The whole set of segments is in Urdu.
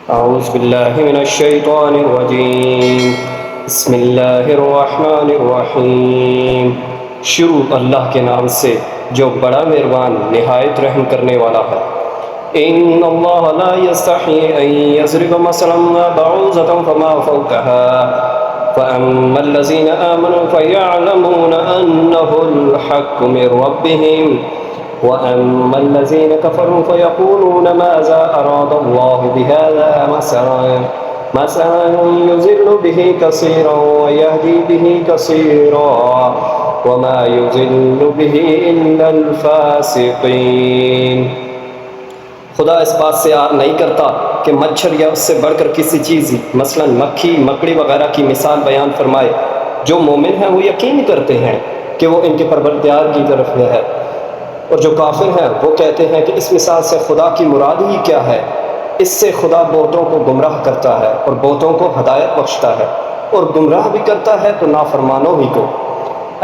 أعوذ بالله من الشيطان الرجيم بسم اللہ الرحمن الرحیم۔ شروع اللہ کے نام سے جو بڑا مہربان نہایت رحم کرنے والا ہے۔ ان اللہ لا یستحی ان یضرب مثلا ما بعوضة فما فوقها فأما الذین آمنوا فیعلمون انه الحق من ربهم وأما الذين كفروا فيقولون ماذا أراد الله بهذا مثلا يضل به كثيرا ويهدي به كثيرا وما يضل به إلا الفاسقين۔ خدا اس بات سے یاد نہیں کرتا کہ مچھر یا اس سے بڑھ کر کسی چیز مثلا مکھی مکڑی وغیرہ کی مثال بیان فرمائے۔ جو مومن ہیں وہ یقین کرتے ہیں کہ وہ ان کے پروردگار کی طرف ہے، اور جو کافر ہیں وہ کہتے ہیں کہ اس مثال سے خدا کی مراد ہی کیا ہے۔ اس سے خدا بہتوں کو گمراہ کرتا ہے اور بہتوں کو ہدایت بخشتا ہے، اور گمراہ بھی کرتا ہے تو نافرمانوں ہی کو۔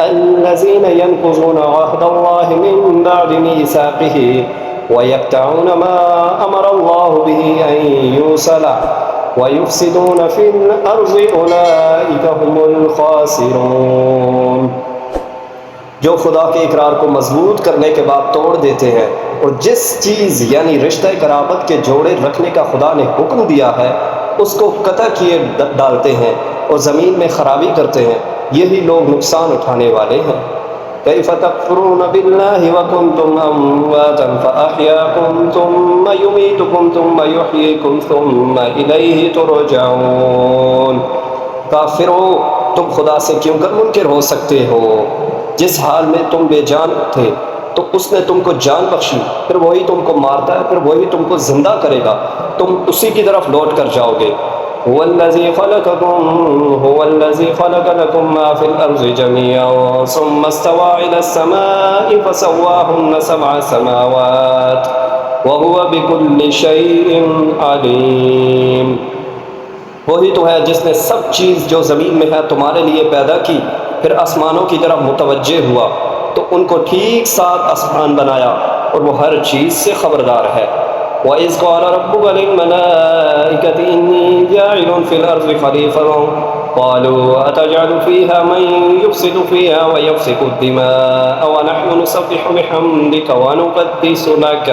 الذین ینقضون عہد اللہ من بعد میثاقہ ویقطعون ما امر اللہ بہ ان یوصل ویفسدون فی الارض اولئک هم الخاسرون۔ جو خدا کے اقرار کو مضبوط کرنے کے بعد توڑ دیتے ہیں، اور جس چیز یعنی رشتہ قرابت کے جوڑے رکھنے کا خدا نے حکم دیا ہے اس کو قطع کیے ڈالتے ہیں اور زمین میں خرابی کرتے ہیں، یہی لوگ نقصان اٹھانے والے ہیں۔ کیف تکفرون باللہ وکنتم امواتا فاحیاکم ثم یمیتکم ثم یحییکم ثم الیہ ترجعون۔ کافرو، تم خدا سے کیوں کر منکر ہو سکتے ہو؟ جس حال میں تم بے جان تھے تو اس نے تم کو جان بخشی، پھر وہی تم کو مارتا ہے، پھر وہی تم کو زندہ کرے گا، تم اسی کی طرف لوٹ کر جاؤ گے۔ هو الذی خلق لکم ما فی الارض جميعا ثم استوى الى السماء فسواهن سبع سماوات وهو بكل شیء علیم۔ وہی تو ہے جس نے سب چیز جو زمین میں ہے تمہارے لیے پیدا کی، پھر آسمانوں کی طرف متوجہ ہوا تو ان کو ٹھیک 7 آسمان بنایا، اور وہ ہر چیز سے خبردار ہے۔ وَإِذْ قَالَ رَبُّكَ لِلْمَلَائِكَةِ إِنِّي جَاعِلٌ فِي الْأَرْضِ خَلِيفَةً قَالُوا أَتَجْعَلُ فِيهَا مَن يُفْسِدُ فِيهَا وَيَسْفِكُ الدِّمَاءَ وَنَحْنُ نُسَبِّحُ بِحَمْدِكَ وَنُقَدِّسُ لَكَ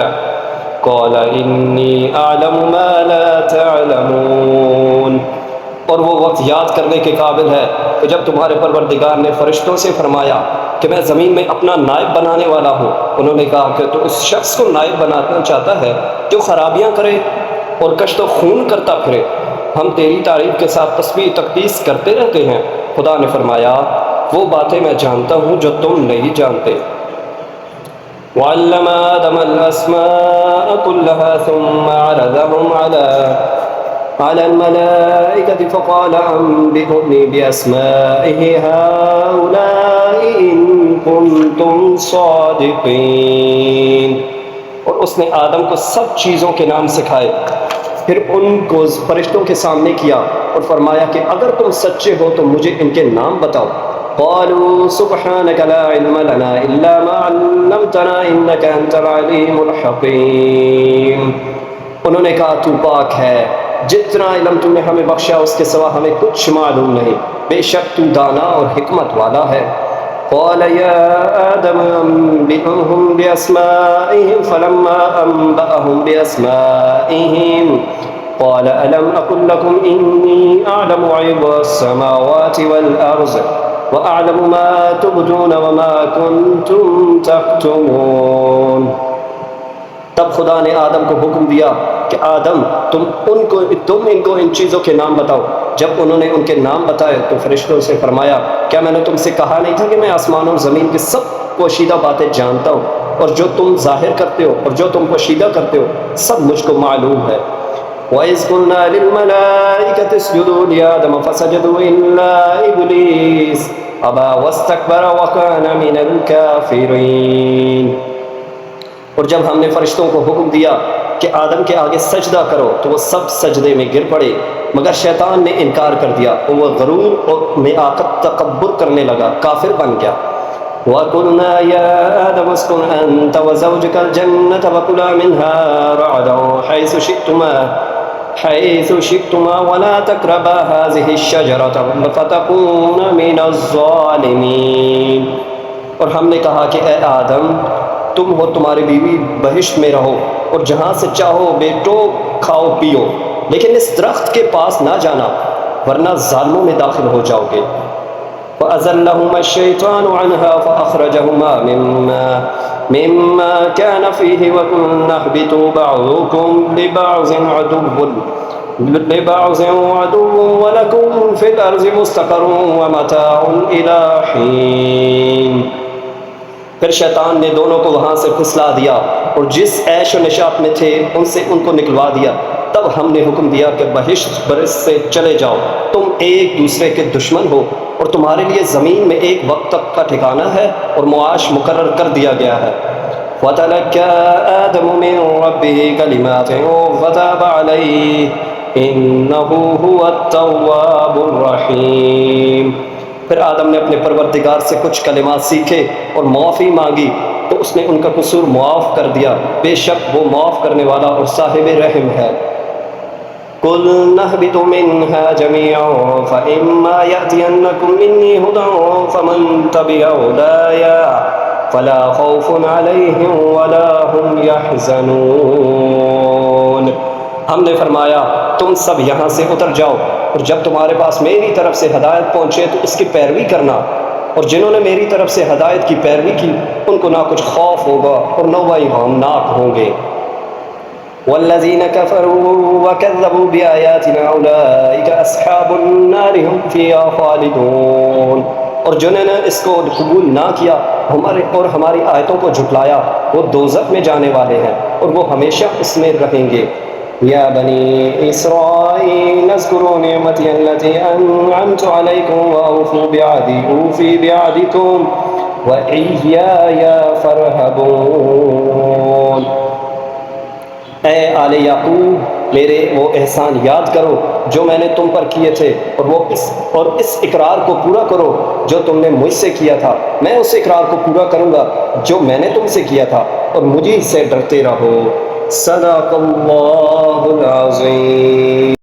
قَالَ إِنِّي أَعْلَمُ مَا لَا تَعْلَمُونَ۔ اور وہ وقت یاد کرنے کے قابل ہے کہ جب تمہارے پروردگار نے فرشتوں سے فرمایا کہ میں زمین میں اپنا نائب بنانے والا ہوں، انہوں نے کہا کہ تو اس شخص کو نائب بنانا چاہتا ہے جو خرابیاں کرے اور کشت و خون کرتا پھرے، ہم تیری تعریف کے ساتھ تسبیح تقدیس کرتے رہتے ہیں۔ خدا نے فرمایا وہ باتیں میں جانتا ہوں جو تم نہیں جانتے۔ وَعَلَّمَ آدَمَ الْأَسْمَاءَ كُلَّهَا ثُمَّ عَرَضَهُمْ على الملائكة فقال أنبئوني بأسماء هؤلاء إن كنتم صادقين۔ اور اس نے آدم کو سب چیزوں کے نام سکھائے، پھر ان کو فرشتوں کے سامنے کیا اور فرمایا کہ اگر تم سچے ہو تو مجھے ان کے نام بتاؤ۔ قالوا سبحانك لا علم لنا إلا ما علمتنا إنك أنت العليم الحكيم۔ انہوں نے کہا تو پاک ہے، جتنا علم تم نے ہمیں بخشا اس کے سوا ہمیں کچھ معلوم نہیں، بے شک تو دانا اور حکمت والا ہے۔ قال يا آدم أنبئهم بأسمائهم فلما أنبأهم بأسمائهم قال ألم أقل لكم إني أعلم غيب السماوات والأرض وأعلم ما تبدون وما كنتم تكتمون۔ تب خدا نے آدم کو حکم دیا کہ آدم تم ان کو ان چیزوں کے نام بتاؤ۔ جب انہوں نے ان کے نام بتائے تو فرشتوں سے فرمایا کیا میں نے تم سے کہا نہیں تھا کہ میں آسمان اور زمین کی سب پوشیدہ باتیں جانتا ہوں، اور جو تم ظاہر کرتے ہو اور جو تم پوشیدہ کرتے ہو سب مجھ کو معلوم ہے۔ وَإِذْ قُلْنَا لِلْمَلَائِكَةِ اسْجُدُوا لِآدَمَ فَسَجَدُوا إِلَّا إِبْلِيسَ أَبَى وَاسْتَكْبَرَ وَكَانَ مِنَ الْكَافِرِينَ۔ اور جب ہم نے فرشتوں کو حکم دیا کہ آدم کے آگے سجدہ کرو تو وہ سب سجدے میں گر پڑے، مگر شیطان نے انکار کر دیا اور وہ غرور اور میں تکبر کرنے لگا، کافر بن گیا۔ وَقُلْنَا يَا آدَمُ اسْكُنْ أَنْتَ وَزَوْجُكَ الْجَنَّةَ وَكُلَا مِنْهَا رَغَدًا حَيْثُ شِئْتُمَا حيث شئتما ولا تقربا هذه الشجرة فتكونا من الظالمين. اور ہم نے کہا کہ اے آدم تم ہو تمہاری بیوی بہشت میں رہو اور جہاں سے چاہو بیٹو کھاؤ پیو، لیکن اس درخت کے پاس نہ جانا ورنہ ظالموں میں داخل ہو جاؤ گے. فَأَزَلَّهُمَا الشَّيْطَانُ عَنْهَا فَأَخْرَجَهُمَا مِمَّا كَانَ فِيهِ وَقُلْنَا اهْبِطُوا بَعْضُكُمْ لِبَعْضٍ عَدُوٌّ وَلَكُمْ فِي الْأَرْضِ مُسْتَقَرٌّ وَمَتَاعٌ إِلَىٰ حِينٍ. پھر شیطان نے دونوں کو وہاں سے پھسلا دیا اور جس عیش و نشاط میں تھے ان سے ان کو نکلوا دیا. تب ہم نے حکم دیا کہ بہشت برس سے چلے جاؤ، تم ایک دوسرے کے دشمن ہو اور تمہارے لیے زمین میں ایک وقت تک کا ٹھکانہ ہے اور معاش مقرر کر دیا گیا ہے. وَتَلَقَّى آدَمُ مِن رَّبِّهِ كَلِمَاتٍ فَتَابَ عَلَيْهِ إِنَّهُ هُوَ التَّوَّابُ الرَّحِيمُ. پھر آدم نے اپنے پروردگار سے کچھ کلمات سیکھے اور معافی مانگی تو اس نے ان کا قصور معاف کر دیا، بے شک وہ معاف کرنے والا اور صاحب رحم ہے. قُلْنَا اهْبِطُوا مِنْهَا جَمِيعًا فَإِمَّا يَأْتِيَنَّكُم مِّنِّي هُدًى فَمَن تَبِعَ هُدَايَ فَلَا خَوْفٌ عَلَيْهِمْ وَلَا هُمْ يَحْزَنُونَ. ہم نے فرمایا تم سب یہاں سے اتر جاؤ اور جب تمہارے پاس میری طرف سے ہدایت پہنچے تو اس کی پیروی کرنا، اور جنہوں نے میری طرف سے ہدایت کی پیروی کی ان کو نہ کچھ خوف ہوگا اور نہ وہ غمناک ہوں گے. والذین کفروا وکذبوا بآیاتنا اولئک اصحاب النار هم فیہا خالدون. اور جنہوں نے اس کو قبول نہ کیا اور ہماری آیتوں کو جھٹلایا وہ دوزخ میں جانے والے ہیں اور وہ ہمیشہ اس میں رہیں گے. یا بنی اسرائیل اذکروا نعمتی التي انعمت علیکم واوفوا بعہدی اوفی بعہدکم وإیایا فارہبون. اے آل یعقوب میرے وہ احسان یاد کرو جو میں نے تم پر کیے تھے اور اس اقرار کو پورا کرو جو تم نے مجھ سے کیا تھا. میں اس اقرار کو پورا کروں گا جو میں نے تم سے کیا تھا اور مجھے سے ڈرتے رہو. صدق اللہ العظیم.